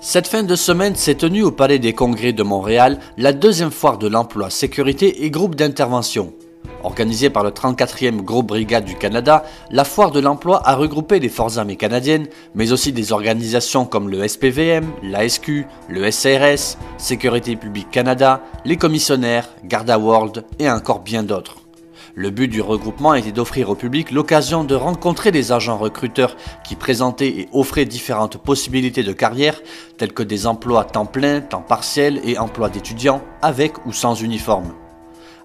Cette fin de semaine s'est tenue au Palais des Congrès de Montréal la deuxième foire de l'emploi, sécurité et groupe d'intervention. Organisée par le 34e Groupe Brigade du Canada, la foire de l'emploi a regroupé les forces armées canadiennes, mais aussi des organisations comme le SPVM, l'ASQ, le SARS, Sécurité publique Canada, les commissionnaires, Garda World et encore bien d'autres. Le but du regroupement était d'offrir au public l'occasion de rencontrer des agents recruteurs qui présentaient et offraient différentes possibilités de carrière, telles que des emplois temps plein, temps partiel et emplois d'étudiants, avec ou sans uniforme.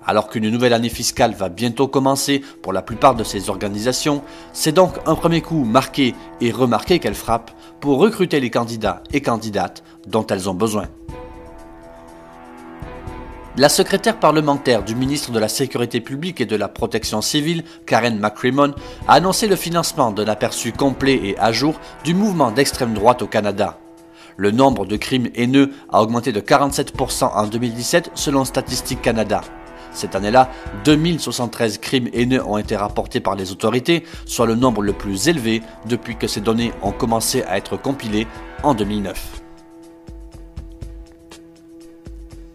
Alors qu'une nouvelle année fiscale va bientôt commencer pour la plupart de ces organisations, c'est donc un premier coup marqué et remarqué qu'elles frappent pour recruter les candidats et candidates dont elles ont besoin. La secrétaire parlementaire du ministre de la Sécurité publique et de la Protection civile, Karen McCrimmon, a annoncé le financement d'un aperçu complet et à jour du mouvement d'extrême droite au Canada. Le nombre de crimes haineux a augmenté de 47% en 2017 selon Statistique Canada. Cette année-là, 2073 crimes haineux ont été rapportés par les autorités, soit le nombre le plus élevé depuis que ces données ont commencé à être compilées en 2009.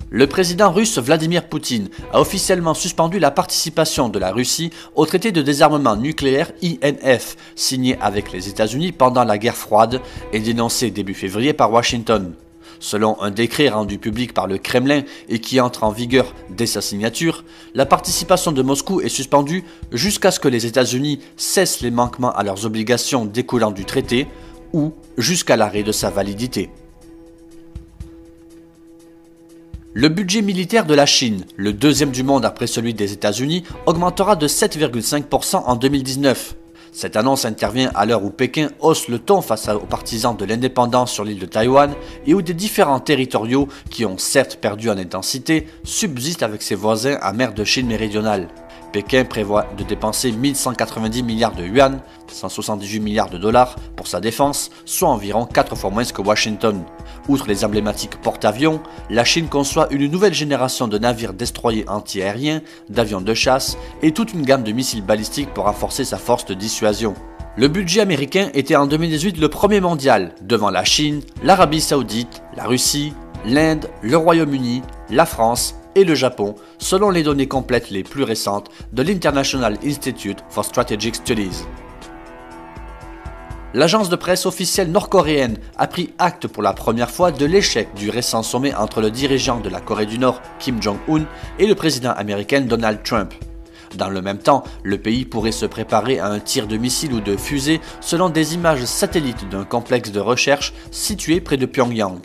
Le président russe Vladimir Poutine a officiellement suspendu la participation de la Russie au traité de désarmement nucléaire INF, signé avec les États-Unis pendant la guerre froide et dénoncé début février par Washington. Selon un décret rendu public par le Kremlin et qui entre en vigueur dès sa signature, la participation de Moscou est suspendue jusqu'à ce que les États-Unis cessent les manquements à leurs obligations découlant du traité ou jusqu'à l'arrêt de sa validité. Le budget militaire de la Chine, le deuxième du monde après celui des États-Unis, augmentera de 7,5% en 2019. Cette annonce intervient à l'heure où Pékin hausse le ton face aux partisans de l'indépendance sur l'île de Taïwan et où des différends territoriaux, qui ont certes perdu en intensité, subsistent avec ses voisins à mer de Chine méridionale. Pékin prévoit de dépenser 1190 milliards de yuan, 178 milliards de dollars, pour sa défense, soit environ 4 fois moins que Washington. Outre les emblématiques porte-avions, la Chine conçoit une nouvelle génération de navires destroyers anti-aériens, d'avions de chasse et toute une gamme de missiles balistiques pour renforcer sa force de dissuasion. Le budget américain était en 2018 le premier mondial, devant la Chine, l'Arabie Saoudite, la Russie, l'Inde, le Royaume-Uni, la France et le Japon, selon les données complètes les plus récentes de l'International Institute for Strategic Studies. L'agence de presse officielle nord-coréenne a pris acte pour la première fois de l'échec du récent sommet entre le dirigeant de la Corée du Nord, Kim Jong-un, et le président américain Donald Trump. Dans le même temps, le pays pourrait se préparer à un tir de missile ou de fusée selon des images satellites d'un complexe de recherche situé près de Pyongyang.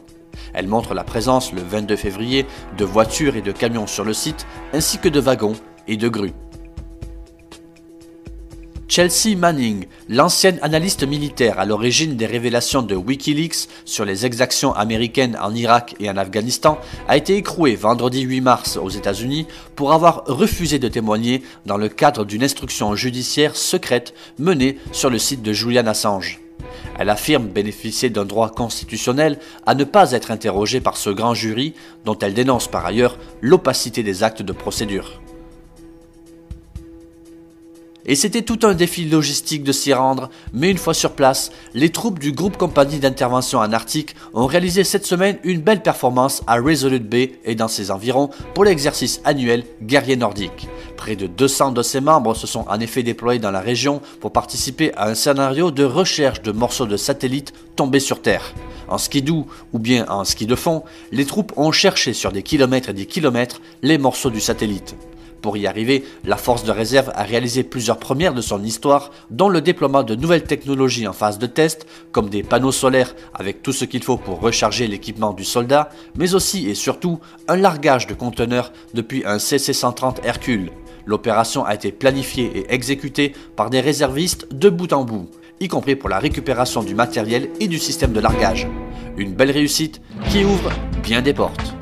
Elle montre la présence le 22 février de voitures et de camions sur le site, ainsi que de wagons et de grues. Chelsea Manning, l'ancienne analyste militaire à l'origine des révélations de Wikileaks sur les exactions américaines en Irak et en Afghanistan, a été écrouée vendredi 8 mars aux États-Unis pour avoir refusé de témoigner dans le cadre d'une instruction judiciaire secrète menée sur le site de Julian Assange. Elle affirme bénéficier d'un droit constitutionnel à ne pas être interrogée par ce grand jury, dont elle dénonce par ailleurs l'opacité des actes de procédure. Et c'était tout un défi logistique de s'y rendre, mais une fois sur place, les troupes du groupe compagnie d'intervention en Arctique ont réalisé cette semaine une belle performance à Resolute Bay et dans ses environs pour l'exercice annuel guerrier nordique. Près de 200 de ses membres se sont en effet déployés dans la région pour participer à un scénario de recherche de morceaux de satellites tombés sur Terre. En ski doux ou bien en ski de fond, les troupes ont cherché sur des kilomètres et des kilomètres les morceaux du satellite. Pour y arriver, la force de réserve a réalisé plusieurs premières de son histoire, dont le déploiement de nouvelles technologies en phase de test, comme des panneaux solaires avec tout ce qu'il faut pour recharger l'équipement du soldat, mais aussi et surtout un largage de conteneurs depuis un CC-130 Hercule. L'opération a été planifiée et exécutée par des réservistes de bout en bout, y compris pour la récupération du matériel et du système de largage. Une belle réussite qui ouvre bien des portes.